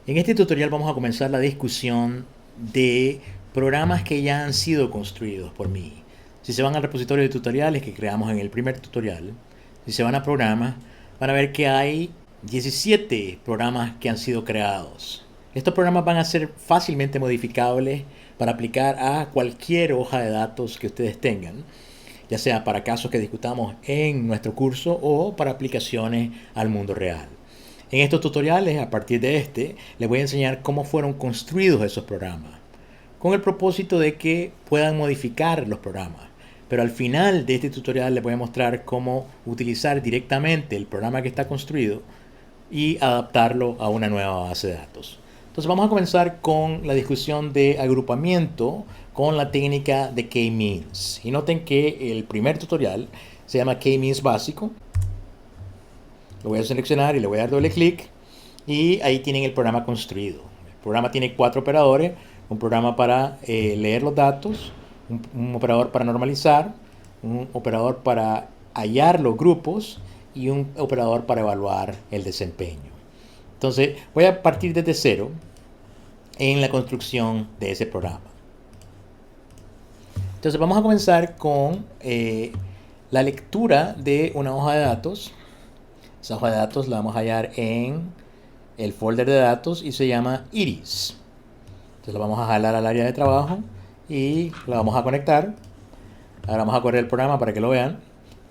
En este tutorial vamos a comenzar la discusión de programas que ya han sido construidos por mí. Si se van al repositorio de tutoriales que creamos en el primer tutorial, si se van a programas, van a ver que hay 17 programas que han sido creados. Estos programas van a ser fácilmente modificables para aplicar a cualquier hoja de datos que ustedes tengan, ya sea para casos que discutamos en nuestro curso o para aplicaciones al mundo real. En estos tutoriales, a partir de este, les voy a enseñar cómo fueron construidos esos programas, con el propósito de que puedan modificar los programas. Pero al final de este tutorial les voy a mostrar cómo utilizar directamente el programa que está construido y adaptarlo a una nueva base de datos. Entonces vamos a comenzar con la discusión de agrupamiento con la técnica de K-means. Y noten que el primer tutorial se llama K-means básico. Lo voy a seleccionar y le voy a dar doble clic y ahí tienen el programa construido. El programa tiene 4 operadores: un programa para leer los datos, un operador para normalizar, un operador para hallar los grupos y un operador para evaluar el desempeño. Entonces voy a partir desde cero en la construcción de ese programa. Entonces vamos a comenzar con la lectura de una hoja de datos. Esa hoja de datos la vamos a hallar en el folder de datos y se llama Iris. Entonces la vamos a jalar al área de trabajo y la vamos a conectar. Ahora vamos a correr el programa para que lo vean.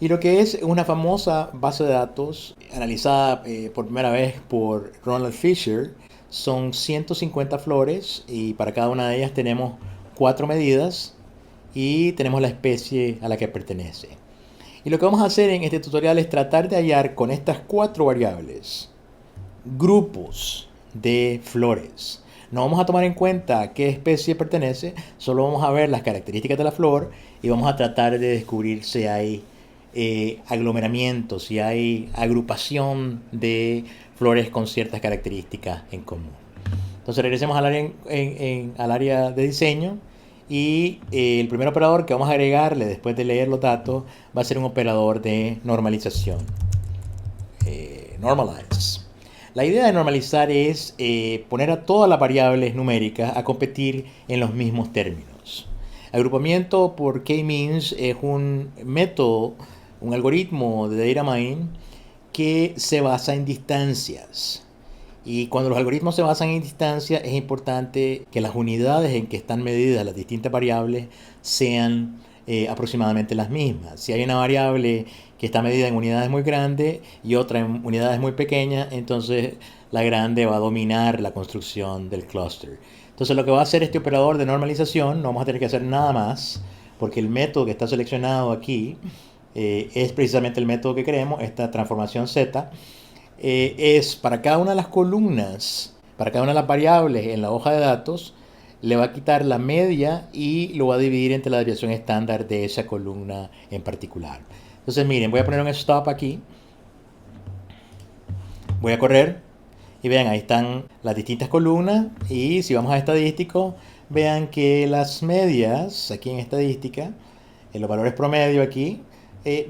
Y lo que es una famosa base de datos analizada por primera vez por Ronald Fisher, son 150 flores y para cada una de ellas tenemos 4 medidas y tenemos la especie a la que pertenece. Y lo que vamos a hacer en este tutorial es tratar de hallar con estas 4 variables grupos de flores. No vamos a tomar en cuenta a qué especie pertenece, solo vamos a ver las características de la flor y vamos a tratar de descubrir si hay aglomeramientos, si hay agrupación de flores con ciertas características en común. Entonces regresemos al área, al área de diseño y el primer operador que vamos a agregarle después de leer los datos va a ser un operador de normalización. Normalize. La idea de normalizar es poner a todas las variables numéricas a competir en los mismos términos. Agrupamiento por K-means es un método, un algoritmo de data mining que se basa en distancias. Y cuando los algoritmos se basan en distancias, es importante que las unidades en que están medidas las distintas variables sean aproximadamente las mismas. Si hay una variable que está medida en unidades muy grandes y otra en unidades muy pequeñas, entonces la grande va a dominar la construcción del clúster. Entonces lo que va a hacer este operador de normalización, no vamos a tener que hacer nada más, porque el método que está seleccionado aquí es precisamente el método que queremos, esta transformación Z. Es para cada una de las columnas, para cada una de las variables en la hoja de datos, le va a quitar la media y lo va a dividir entre la desviación estándar de esa columna en particular. Entonces miren, voy a poner un stop aquí, voy a correr y vean, ahí están las distintas columnas y si vamos a estadístico, vean que las medias aquí en estadística, en los valores promedio aquí,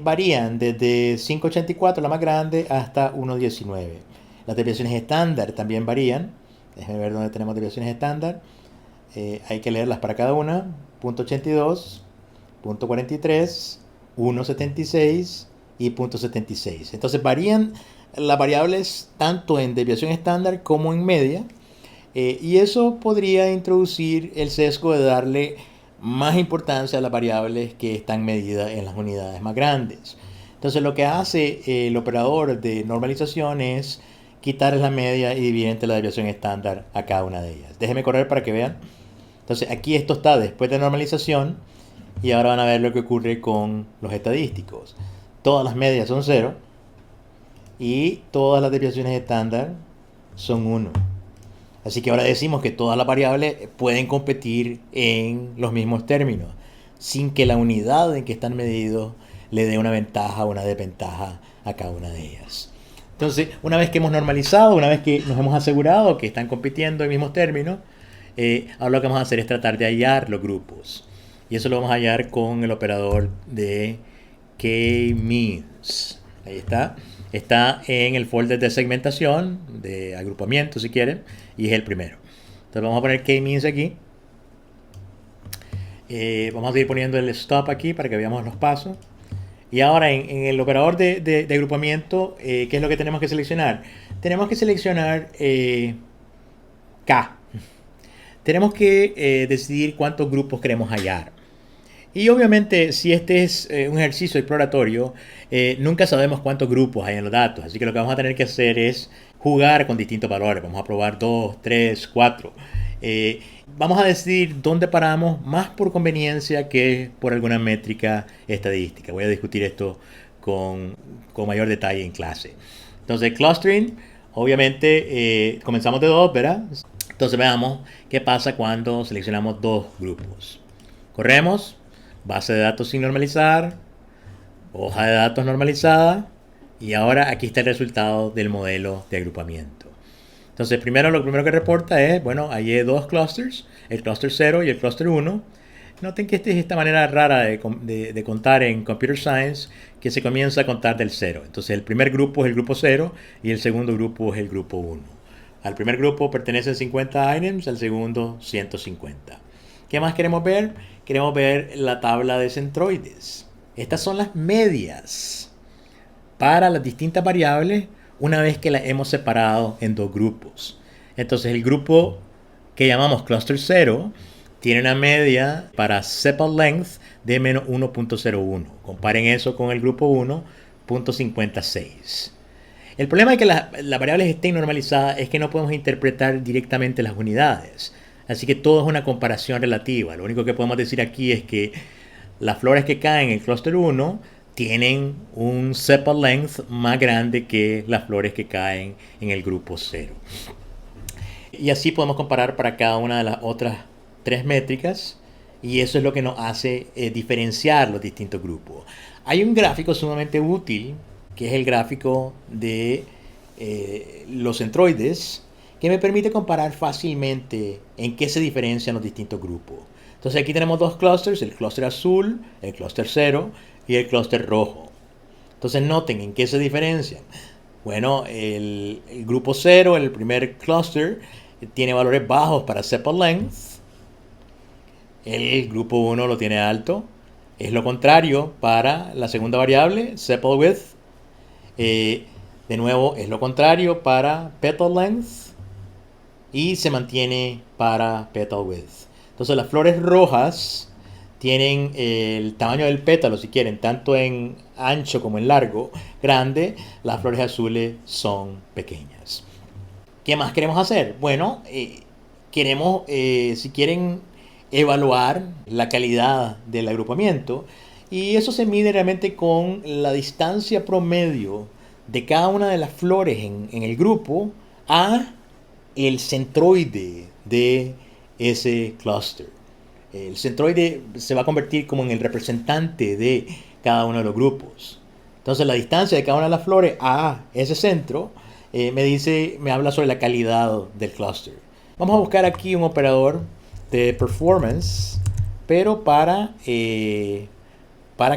varían desde 5.84, la más grande, hasta 1.19. Las desviaciones estándar también varían. Déjenme ver dónde tenemos desviaciones estándar. Hay que leerlas para cada una. 0.82, 0.43, 1.76 y 0.76. Entonces varían las variables tanto en desviación estándar como en media. Y eso podría introducir el sesgo de darle más importancia a las variables que están medidas en las unidades más grandes. Entonces lo que hace el operador de normalización es quitar la media y dividir entre la desviación estándar a cada una de ellas. Déjenme correr para que vean. Entonces aquí esto está después de normalización y ahora van a ver lo que ocurre con los estadísticos. Todas las medias son 0 y todas las desviaciones estándar son 1. Así que ahora decimos que todas las variables pueden competir en los mismos términos, sin que la unidad en que están medidos le dé una ventaja o una desventaja a cada una de ellas. Entonces, una vez que hemos normalizado, una vez que nos hemos asegurado que están compitiendo en mismos términos, ahora lo que vamos a hacer es tratar de hallar los grupos. Y eso lo vamos a hallar con el operador de K-means. Ahí está. está en el folder de segmentación, de agrupamiento si quieren, y es el primero. Entonces vamos a poner k-means aquí. Vamos a ir poniendo el stop aquí para que veamos los pasos. Y ahora en el operador de agrupamiento, ¿qué es lo que tenemos que seleccionar? Tenemos que seleccionar K. Tenemos que decidir cuántos grupos queremos hallar. Y obviamente, si este es un ejercicio exploratorio, nunca sabemos cuántos grupos hay en los datos. Así que lo que vamos a tener que hacer es jugar con distintos valores. Vamos a probar 2, 3, 4. Vamos a decidir dónde paramos más por conveniencia que por alguna métrica estadística. Voy a discutir esto con mayor detalle en clase. Entonces, clustering, obviamente, comenzamos de 2, ¿verdad? Entonces veamos qué pasa cuando seleccionamos 2 grupos. Corremos. Base de datos sin normalizar, hoja de datos normalizada, y ahora aquí está el resultado del modelo de agrupamiento. Entonces, lo primero que reporta es, bueno, hay 2 clusters, el cluster 0 y el cluster 1. Noten que esta es esta manera rara de contar en Computer Science, que se comienza a contar del 0. Entonces, el primer grupo es el grupo 0 y el segundo grupo es el grupo 1. Al primer grupo pertenecen 50 items, al segundo 150. ¿Qué más queremos ver? Queremos ver la tabla de centroides. Estas son las medias para las distintas variables una vez que las hemos separado en 2 grupos. Entonces el grupo que llamamos cluster 0 tiene una media para sepal length de menos 1.01. Comparen eso con el grupo 1, 0.56. El problema de que las variables estén normalizadas es que no podemos interpretar directamente las unidades. Así que todo es una comparación relativa. Lo único que podemos decir aquí es que las flores que caen en el cluster 1 tienen un sepal length más grande que las flores que caen en el grupo 0. Y así podemos comparar para cada una de las otras 3 métricas. Y eso es lo que nos hace diferenciar los distintos grupos. Hay un gráfico sumamente útil, que es el gráfico de los centroides, que me permite comparar fácilmente en qué se diferencian los distintos grupos. Entonces aquí tenemos 2 clusters, el cluster azul, el cluster 0 y el cluster rojo. Entonces noten en qué se diferencian. Bueno, el grupo 0, el primer cluster, tiene valores bajos para sepal length. El grupo 1 lo tiene alto. Es lo contrario para la segunda variable, sepal width. De nuevo, es lo contrario para petal length. Y se mantiene para petal width. Entonces las flores rojas tienen el tamaño del pétalo, si quieren, tanto en ancho como en largo, grande. Las flores azules son pequeñas. ¿Qué más queremos hacer? Bueno, queremos, si quieren, evaluar la calidad del agrupamiento. Y eso se mide realmente con la distancia promedio de cada una de las flores en el grupo a el centroide de ese clúster. El centroide se va a convertir como en el representante de cada uno de los grupos. Entonces la distancia de cada una de las flores a ese centro me habla sobre la calidad del clúster. Vamos a buscar aquí un operador de performance, pero para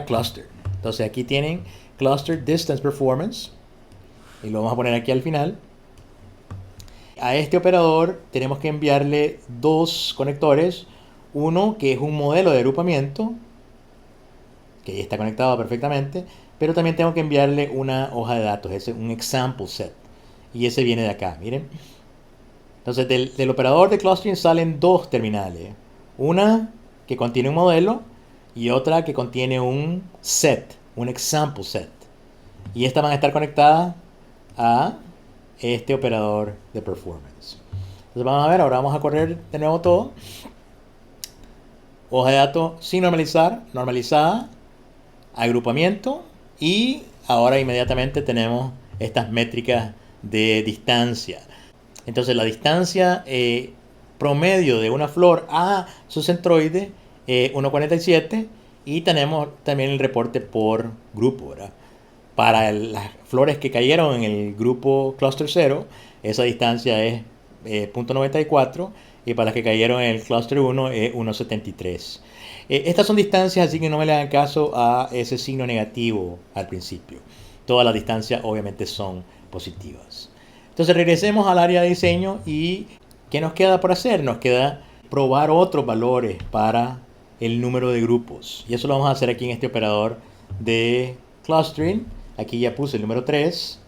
cluster. Entonces aquí tienen cluster distance performance y lo vamos a poner aquí al final. A este operador tenemos que enviarle 2 conectores. Uno que es un modelo de agrupamiento, que está conectado perfectamente, pero también tengo que enviarle una hoja de datos, un example set. Y ese viene de acá, miren. Entonces del operador de clustering salen 2 terminales. Una que contiene un modelo y otra que contiene un set, un example set. Y estas van a estar conectadas a este operador de performance. Entonces vamos a ver, ahora vamos a correr de nuevo todo. Hoja de datos sin normalizar, normalizada, agrupamiento, y ahora inmediatamente tenemos estas métricas de distancia. Entonces la distancia promedio de una flor a su centroide es 1.47, y tenemos también el reporte por grupo, ¿verdad? Para las flores que cayeron en el grupo cluster 0, esa distancia es 0.94, y para las que cayeron en el cluster 1 es 1.73. Estas son distancias, así que no me le hagan caso a ese signo negativo al principio. todas las distancias obviamente son positivas. Entonces regresemos al área de diseño y ¿qué nos queda por hacer? Nos queda probar otros valores para el número de grupos. Y eso lo vamos a hacer aquí en este operador de clustering. Aquí ya puse el número 3.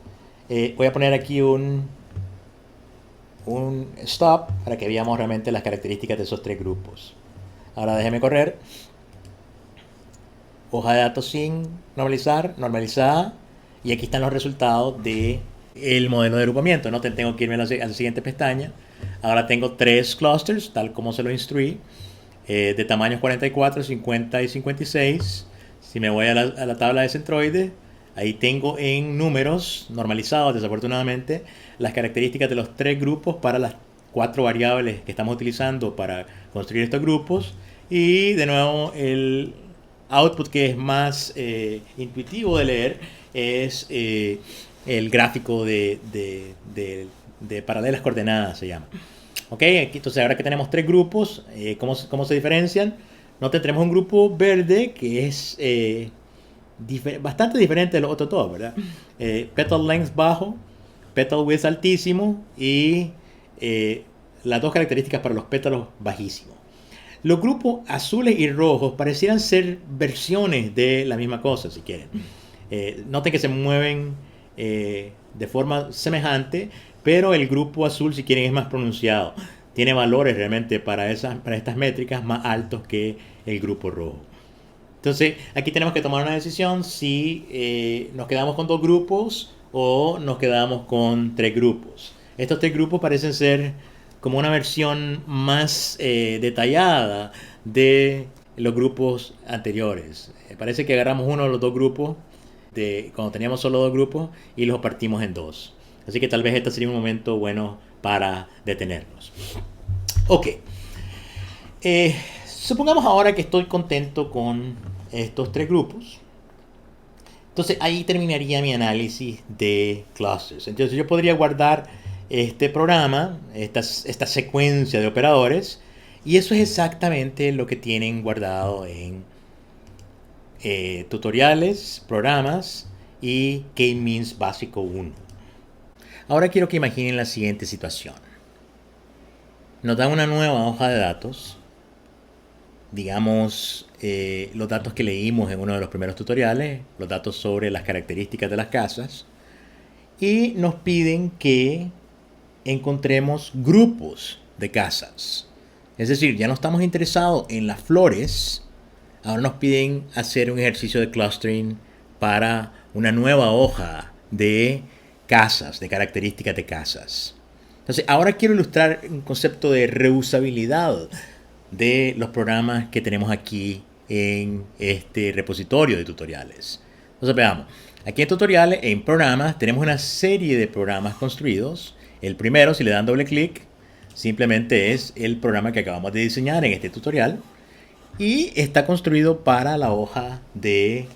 Voy a poner aquí un stop para que veamos realmente las características de esos 3 grupos. Ahora déjeme correr. Hoja de datos sin normalizar, normalizada. Y aquí están los resultados del modelo de agrupamiento. No tengo que irme a la siguiente pestaña. Ahora tengo 3 clusters, tal como se lo instruí, de tamaños 44, 50 y 56. Si me voy a la tabla de centroides, ahí tengo en números normalizados, desafortunadamente, las características de los 3 grupos para las 4 variables que estamos utilizando para construir estos grupos. Y de nuevo, el output que es más intuitivo de leer es el gráfico de paralelas coordenadas, se llama. Ok, entonces ahora que tenemos 3 grupos, ¿cómo se diferencian? Tenemos un grupo verde que es bastante diferente de los otros dos, ¿verdad? Petal length bajo, petal width altísimo y las 2 características para los pétalos bajísimos. Los grupos azules y rojos parecieran ser versiones de la misma cosa, si quieren. Noten que se mueven de forma semejante, pero el grupo azul, si quieren, es más pronunciado. Tiene valores realmente para estas métricas más altos que el grupo rojo. Entonces, aquí tenemos que tomar una decisión si nos quedamos con 2 grupos o nos quedamos con 3 grupos. Estos 3 grupos parecen ser como una versión más detallada de los grupos anteriores. Parece que agarramos uno de los 2 grupos cuando teníamos solo 2 grupos y los partimos en 2. Así que tal vez este sería un momento bueno para detenernos. Ok. Supongamos ahora que estoy contento con estos 3 grupos. Entonces ahí terminaría mi análisis de clusters. Entonces yo podría guardar este programa, esta secuencia de operadores, y eso es exactamente lo que tienen guardado en tutoriales, programas y K-means básico 1. Ahora quiero que imaginen la siguiente situación. Nos dan una nueva hoja de datos, digamos los datos que leímos en uno de los primeros tutoriales, los datos sobre las características de las casas, y nos piden que encontremos grupos de casas. Es decir, ya no estamos interesados en las flores, ahora nos piden hacer un ejercicio de clustering para una nueva hoja de casas, de características de casas. Entonces, ahora quiero ilustrar un concepto de reusabilidad de los programas que tenemos aquí en este repositorio de tutoriales. Entonces, veamos. Aquí en tutoriales, en programas, tenemos una serie de programas construidos. El primero, si le dan doble clic, simplemente es el programa que acabamos de diseñar en este tutorial. Y está construido para la hoja de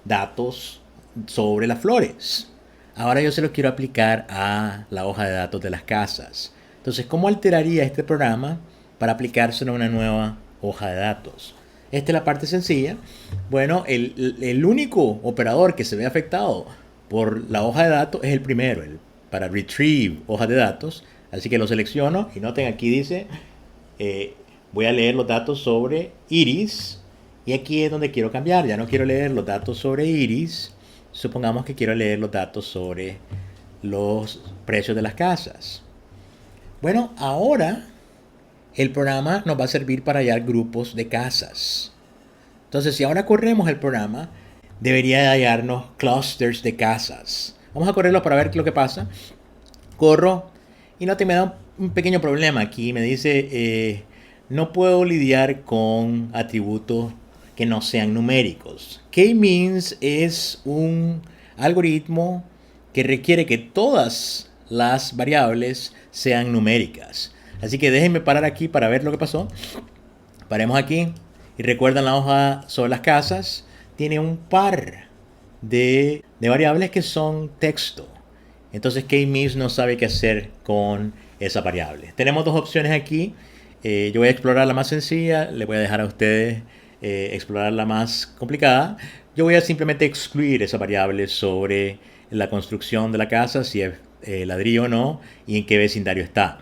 datos sobre las flores. Ahora yo se lo quiero aplicar a la hoja de datos de las casas. Entonces, ¿cómo alteraría este programa para aplicárselo a una nueva hoja de datos? Esta es la parte sencilla. Bueno, el único operador que se ve afectado por la hoja de datos es el primero, para retrieve hoja de datos. Así que lo selecciono y noten aquí dice, voy a leer los datos sobre Iris. Y aquí es donde quiero cambiar. Ya no quiero leer los datos sobre Iris. Supongamos que quiero leer los datos sobre los precios de las casas. Bueno, ahora el programa nos va a servir para hallar grupos de casas. Entonces, si ahora corremos el programa, debería hallarnos clusters de casas. Vamos a correrlo para ver qué es lo que pasa. Corro y no te me da un pequeño problema aquí. Me dice, no puedo lidiar con atributos que no sean numéricos. K-means es un algoritmo que requiere que todas las variables sean numéricas. Así que déjenme parar aquí para ver lo que pasó. Paremos aquí y recuerdan la hoja sobre las casas. Tiene un par de variables que son texto. Entonces K-means no sabe qué hacer con esa variable. Tenemos 2 opciones aquí. Yo voy a explorar la más sencilla. Le voy a dejar a ustedes explorar la más complicada. yo voy a simplemente excluir esa variable sobre la construcción de la casa, si es ladrillo o no, y en qué vecindario está.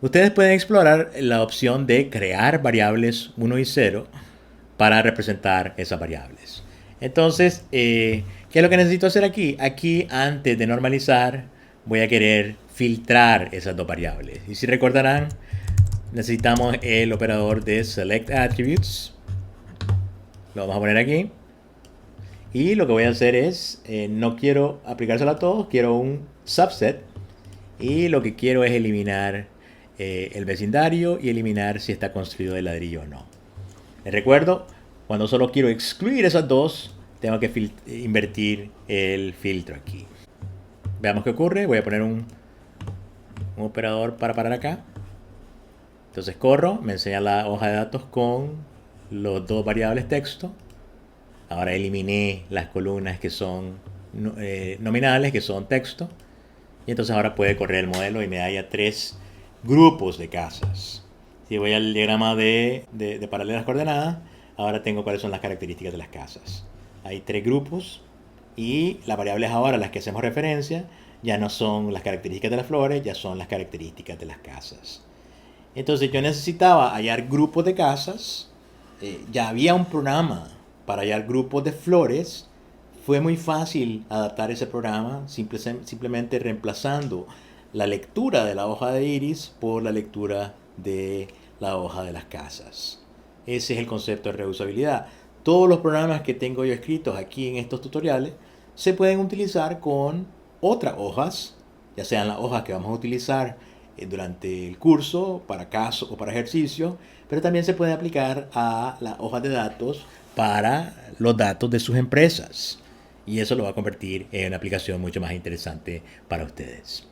Ustedes pueden explorar la opción de crear variables 1 y 0 para representar esas variables. Entonces, ¿qué es lo que necesito hacer aquí? Aquí, antes de normalizar, voy a querer filtrar esas dos variables. Y si recordarán, necesitamos el operador de Select Attributes. Lo vamos a poner aquí. Y lo que voy a hacer es, no quiero aplicárselo a todos, quiero un subset. Y lo que quiero es eliminar el vecindario y eliminar si está construido de ladrillo o no. Les recuerdo, cuando solo quiero excluir esas dos, tengo que invertir el filtro aquí. Veamos qué ocurre. Voy a poner un operador para parar acá. Entonces corro, me enseña la hoja de datos con los dos variables texto. Ahora eliminé las columnas que son nominales, que son texto. Y entonces ahora puede correr el modelo y me da ya 3 grupos de casas. Si voy al diagrama de paralelas coordenadas, ahora tengo cuáles son las características de las casas. Hay 3 grupos y las variables ahora a las que hacemos referencia ya no son las características de las flores, ya son las características de las casas. Entonces yo necesitaba hallar grupos de casas. Ya había un programa para hallar grupos de flores. Fue muy fácil adaptar ese programa simplemente reemplazando la lectura de la hoja de iris por la lectura de la hoja de las casas. Ese es el concepto de reusabilidad. Todos los programas que tengo yo escritos aquí en estos tutoriales se pueden utilizar con otras hojas, ya sean las hojas que vamos a utilizar durante el curso, para casos o para ejercicios, pero también se puede aplicar a las hojas de datos para los datos de sus empresas. Y eso lo va a convertir en una aplicación mucho más interesante para ustedes.